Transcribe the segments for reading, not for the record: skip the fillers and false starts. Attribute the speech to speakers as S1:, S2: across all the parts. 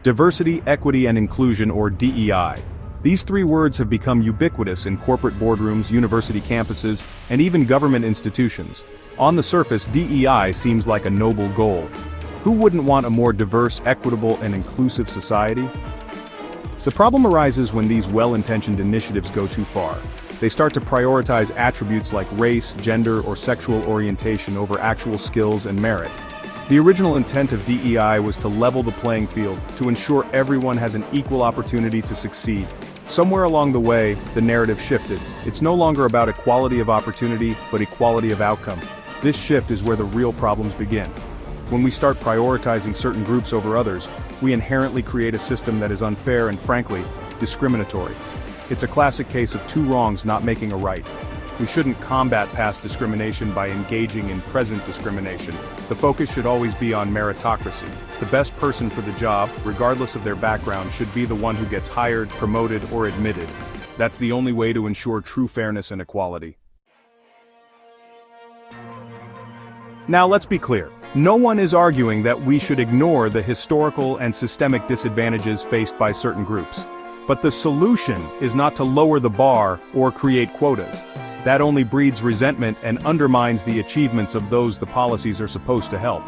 S1: Diversity, equity, and inclusion, or DEI. These three words have become ubiquitous in corporate boardrooms, university campuses, and even government institutions. On the surface, DEI seems like a noble goal. Who wouldn't want a more diverse, equitable, and inclusive society? The problem arises when these well-intentioned initiatives go too far. They start to prioritize attributes like race, gender, or sexual orientation over actual skills and merit. The original intent of DEI was to level the playing field, to ensure everyone has an equal opportunity to succeed. Somewhere along the way, the narrative shifted. It's no longer about equality of opportunity, but equality of outcome. This shift is where the real problems begin. When we start prioritizing certain groups over others, we inherently create a system that is unfair and, frankly, discriminatory. It's a classic case of two wrongs not making a right. We shouldn't combat past discrimination by engaging in present discrimination. The focus should always be on meritocracy. The best person for the job, regardless of their background, should be the one who gets hired, promoted, or admitted. That's the only way to ensure true fairness and equality. Now let's be clear. No one is arguing that we should ignore the historical and systemic disadvantages faced by certain groups. But the solution is not to lower the bar or create quotas. That only breeds resentment and undermines the achievements of those the policies are supposed to help.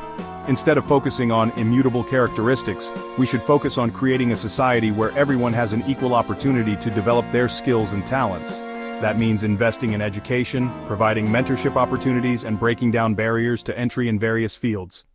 S1: Instead of focusing on immutable characteristics, we should focus on creating a society where everyone has an equal opportunity to develop their skills and talents. That means investing in education, providing mentorship opportunities, and breaking down barriers to entry in various fields.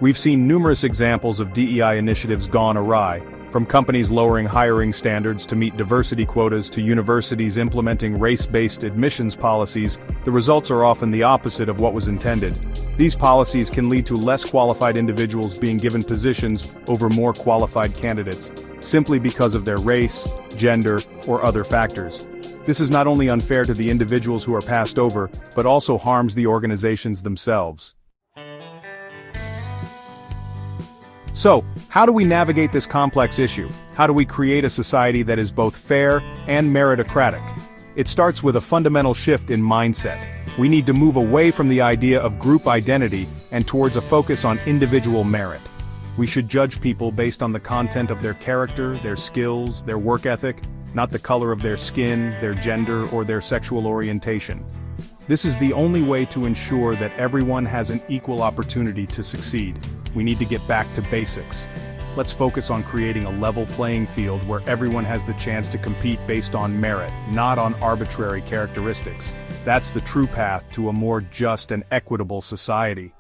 S1: We've seen numerous examples of DEI initiatives gone awry, from companies lowering hiring standards to meet diversity quotas to universities implementing race-based admissions policies. The results are often the opposite of what was intended. These policies can lead to less qualified individuals being given positions over more qualified candidates, simply because of their race, gender, or other factors. This is not only unfair to the individuals who are passed over, but also harms the organizations themselves. So, how do we navigate this complex issue? How do we create a society that is both fair and meritocratic? It starts with a fundamental shift in mindset. We need to move away from the idea of group identity and towards a focus on individual merit. We should judge people based on the content of their character, their skills, their work ethic, not the color of their skin, their gender, or their sexual orientation. This is the only way to ensure that everyone has an equal opportunity to succeed. We need to get back to basics. Let's focus on creating a level playing field where everyone has the chance to compete based on merit, not on arbitrary characteristics. That's the true path to a more just and equitable society.